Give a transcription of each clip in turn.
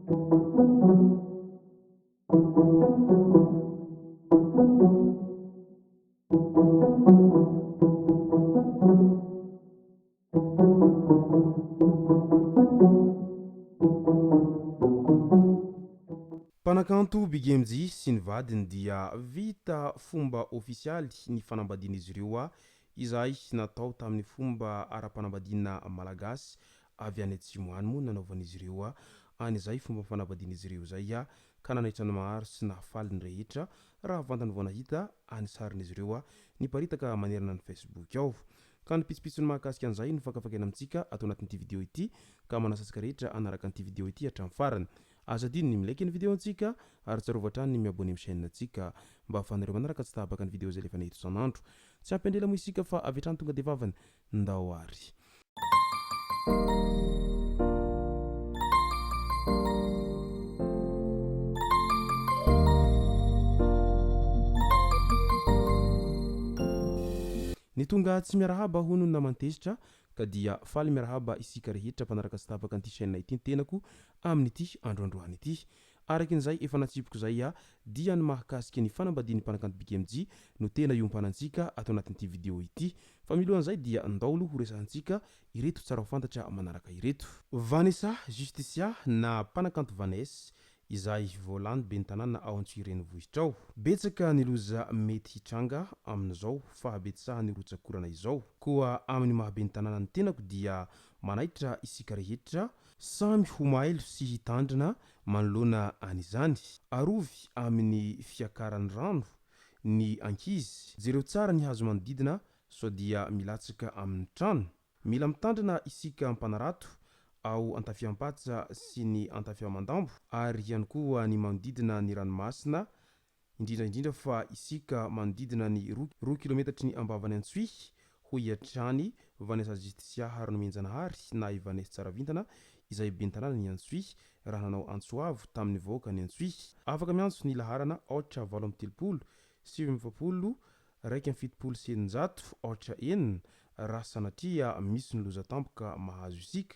Mpanakanto BGMG sy ny vadiny dia vita fomba ofisialy ny fanambadiana izy ireo izay natao tamin'ny fomba ara-panambadiana malagasy avy any atsimo any moa nanaovan'izy ireo an'izay fomba fanambadiana izy ireo zay ka nanaitra ny maro sy nahafaly ny rehetra raha vantany vao nahita any sarin'izy ireo niparitaka manerana ny Facebook ao ka nipitsipitsony mahakasika an'izay no fakafakena amintsika atao anatin'ity video ity ka manasatsika rehetra anaraka an'ity video ity hatramin'ny farany aza dino ny milaiky ny video antsika ary tsarovatra ny miabone amin'ny chaîne antsika mba ahafahanareo manaraka tsy tahabaka ny video zay lefa nahito isan'andro tsy ampendrela moa isika fa avy hatrany tonga de vavany ndao ary ny tonga tsy miarahaba hono namantezitra ka dia faly miarahaba isika rehetra mpanaraka tsy tabaka an'ity chaîne ity ny tenako amin'ity androandroany ity arakin'izay efa natsipoko zay dia ny mahakasika ny fanambadiany mpanakanto BGMG no tena iompanantsika atao anatin'ity video ity fa milohan'izay dia ndaolo ho resahantsika ireto tsara ho fantatra manaraka ireto Vanessa Justicia na mpanakanto Vanessa izay volany be ny tanàna ao Antsireny vohitra ao betsaka ny loza mety hitranga amin'izao fahabetsahany rotsakorana izao koa amin'ny mahabe ny tanàna ny tenako dia manaitra isika rehetra samy ho mailo sy hitandrina manoloana an'izany arovy amin'ny fiakaran'ny rano ny ankizy jereo tsara ny hazo manodidina so dia milatsaka amin'ny trano mila mitandrina isika mpanarato ao antafiampatsa sy ny antafiamandambo ary ihany koa ny manodidina ny ranomasina indrindra fa isika manodidina ny 2 kilometratry ny ambavany Antsohihy ho iatrany Vanessa Justicia hary nomenjanahary na i Vanessa Tsaravintana izay be ny tanàna ny Antsohihy raha nanao antsoavo tamin'ny voaka ny Antsohihy afaka miantso ny laharana 870 770 170 raha sanatria misy ny loza tampoka mahazo isika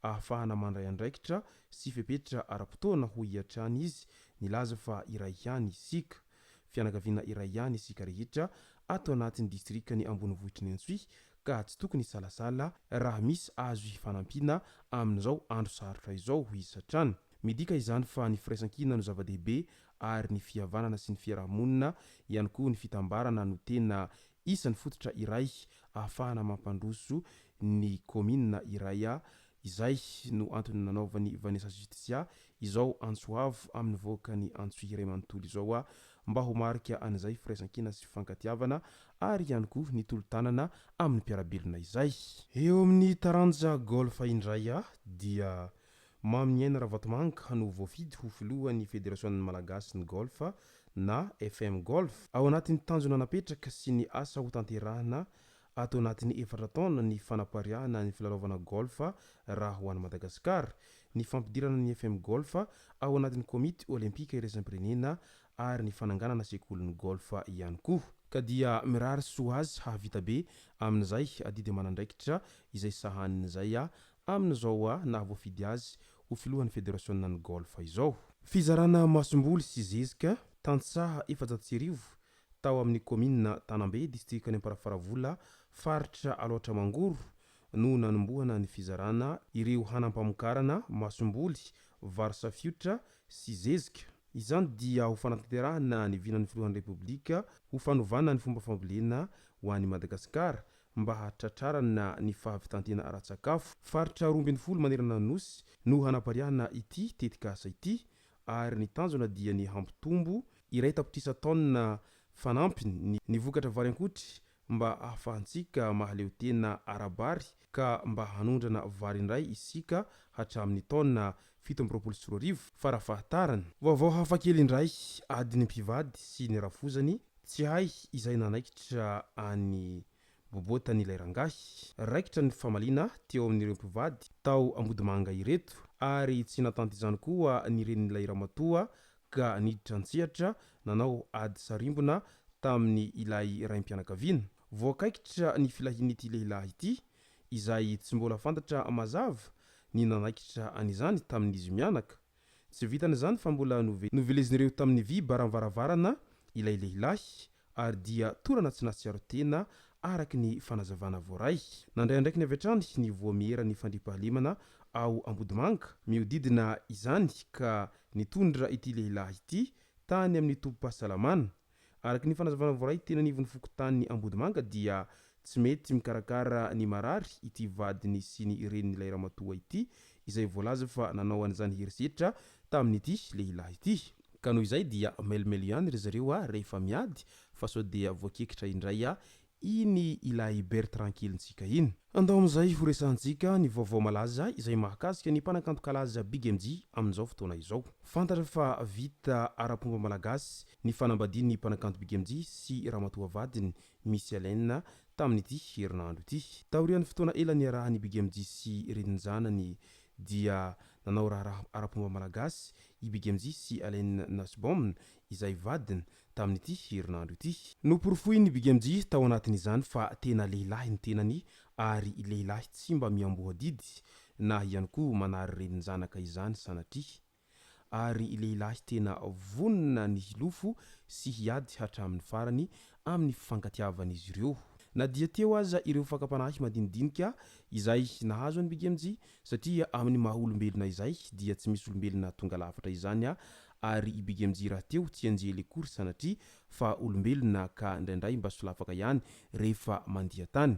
ahafahana mandray andraikitra sy fepetra ara-potoana ho iatrany izy nilaza fa iray ihany isika fianakaviana iray ihany isika rehetra atao anatin'ny distrikany ambonivohitry ny Antsohihy ka tsy tokony salasala raha misy azo hifanampiana amin'izao andro sarotra izao ho isatrany midika izany fa ny firaisan-kina no zava-dehibe ary ny fihavanana sy ny fiarahamonina ihany koa ny fitambarana no tena isan'ny fototra iray ahafahana mampandroso ny komina iray izay no antony nanaovan'ny Vanessa Justicia izao antsoavo amin'ny voakany Antsohihy iray manontolo izao mba ho marika an'izay firaisan-kina sy fifankatiavana ary ihany koa ny tolo-tanana amin'ny mpiarabelona izay eo amin'ny taranja golf indray dia Maminiaina Ravatomanga no voafidy ho filohan'ny Fédération Malagasy ny golf na FM Golf ao anatin'ny tanjona napetraka sy ny asa ho tanterahana atao anatin'ny 4 taona ny fanapariahana ny filalaovana golf raha ho an'i Madagasikara ny fampidirana ny FM Golf ao anatin'ny komity olimpika iraisam-pirenena ary ny fananganana sekolin'ny golf ihany koa ka dia mirary soazy hahavita be amin'izay adidy manandraikitra izay sahanin'izay amin'izao na voafidy azy ho filohan'ny Fédération ny golf izao fizarana masomboly sy zezika tantsaha 400 tao amin'ny komina Tanambe distrikany Amparafaravola faritra Aloatra Mangoro no nanombohana ny fizarana ireo hanampamokarana masomboly Varsa Futra sy zezika izany dia ho fanatanterahana ny vinan'ny filohan'ny Repoblika ho fanovana ny fomba fambolena ho an'i Madagasikara mba hatratrarana ny fahavitantena ara-tsakafo faritra 12 manerana nosy no hanapariahana ity tetikasa ity ary ny tanjona dia ny hampitombo iray tapitrisa taona fanampiny ny vokatra vary ankotry mba ahafahantsika mahaleo tena arabary ka mba hanondrana vary indray isika hatramin'ny taona 724 farafahatarany vaovao hafakely indray adiny mpivady sy ny rafozany tsy hay izay nanaikitra any bobotany ilay rangahy raikitra ny famalina teo amin'ireo mpivady tao Ambodimanga ireto ary tsy natanty izany koa ny renin'ilay ramatoa ka niditra antsehatra nanao ady sarimbona tamin'ny ilay raim-pianakaviana voakaikitra ny filahin'ity lehilahy ity izay tsy mbola fantatra mazava ny nanaikitra an'izany tamin'izy mianaka tsy vitan'izany fa mbola novelezin'ireo tamin'ny vy baramvaravarana ilay lehilahy ary dia torana tsinatsyaro tena araky ny fanazavana voaray nandray andraiky ny avy hatrany ny voamera ny fandripahalemana ao Ambodimanga miodidina izany ka nitondra ity lehilahy ity tany amin'ny tompo-pahasalamana araky ny fanazavana voaray tena nivon'ny fokontany Ambodimanga dia tsy mety mikarakara ny marary ity vadiny sy ny renin'ilay ramatoa ity izay voalaza fa nanao an'izany herisetra tamin'ity lehilahy ity ka noho izay dia melimely ihany ry zareo rehefa miady fa sao dia voakekitra indray iny ilay Bertrand kelintsika iny andao amin'izay horesantsika ny vaovao malaza izay mahakasika ny mpanakanto kalaza Big MJ amin'izao fotoana izao fantatra fa vita ara-pomba malagasy ny fanambadian'ny mpanakanto Big MJ sy ramatoa vadiny Miss Hélène tamin'ity herinandro ity taorian'ny fotoana ela ny arahan'ny Big MJ sy renin-janany dia nanao raha ara-pomba malagasy i Big MJ sy Hélène Nasbom izay vadiny tamin'ity herinandro ity noporofoiny Big MJ tao anatin'izany fa tena lehilahy ny tenany ary lehilahy tsy mba miamboha didy na ihany koa manary renin-janaka izany sanatry ary lehilahy tena vonona ny hilofo sy hiady hatramin'ny farany amin'ny fifankatiavan'izy ireo na dia teo aza ireo fakapanahy madinidinika izay nahazo any Big MJ satria amin'ny maha olombelona izay dia tsy misy olombelona tonga lafatra izany ary i Big MJ raha teo tsy anjely akory sanatria fa olombelona ka indraindray mba solafaka ihany rehefa mandiha tany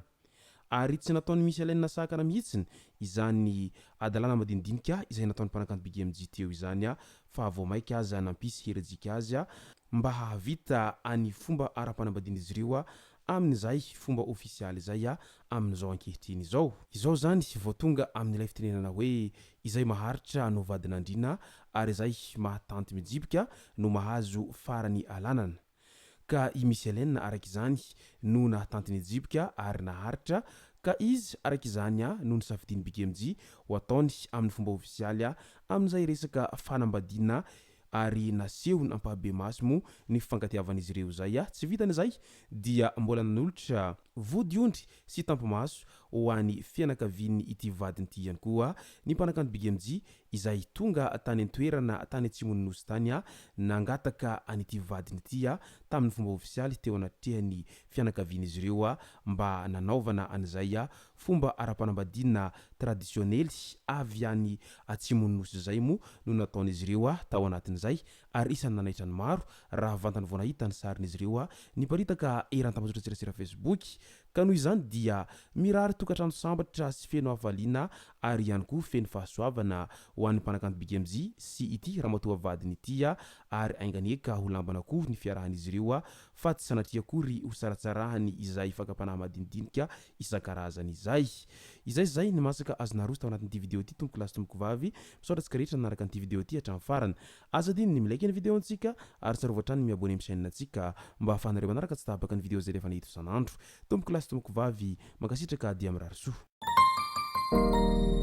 ary tsy nataony misy Hélène sakana mihitsiny izany adalana madinidinika izay nataony mpanakanto Big MJ teo izany fa vao maika aza nampisy herejika azy mba hahavita any fomba ara-panambadiana izy ireo amin'izay fomba ofisialy izay amin'izao ankehitriny izao zany vao tonga amin'ilay fitenenana hoe izay maharitra no vadin'andriana ary izay mahatanty mijibika no mahazo farany alanana ka i Miss Hélène araky izany no nahatanty mijibika ary naharitra ka izy araky izany no nisafidiny Big MJ ho ataony amin'ny fomba ofisialy amin'izay resaka fanambadiana ary naseho ny ampahabe masimo ny fifankatiavan'izy ireo zay tsy vitan'izay dia mbola nanolotra vodiondry sy tampomaso ho an'ny fianakaviany ity vadiny ity ihany koa ny mpanakanto Big MJ izay tonga tany an-toerana tany Atsimononosy tany nangataka an'ity vadiny ity tamin'ny fomba ofisialy teo anatrehany fianakavian'izy ireo mba nanaovana an'izay fomba ara-panambadiana tradisionnely avy any Atsimononosy zay mo no nataon'izy ireo tao anatin'izay ary isany nanaitra ny maro raha vantany vao nahita ny sarin'izy ireo niparitaka eran-tambazotra serasera Facebook ka noho izany dia mirary tokantrano sambatra sy feno hafaliana ary ihany koa feno fahasoavana ho an'ny mpanakanto Big MJ sy ity ramatoa vadiny ity ary ainganieka ho lambana koa ny fiarahan'izy ireo fa tsy sanatria akory ho saratsarahany izay fakapanahy madinidinika isan-karazany izay ny masaka azona roso tao anatin'ity video ity tomboko lasy tomboko vavy misaotratsika rehetra nanaraka an'ity video ity hatramin'ny farany aza diny ny milaiky ny video antsika ary tsarovatrany miabone amin'ny chaîne antsika mba ahafahanareo manaraka tsy tahabaka ny video zay rehefa nahito isan'andro tomboko lasy tomboko vavy makasitraka dia mirary soa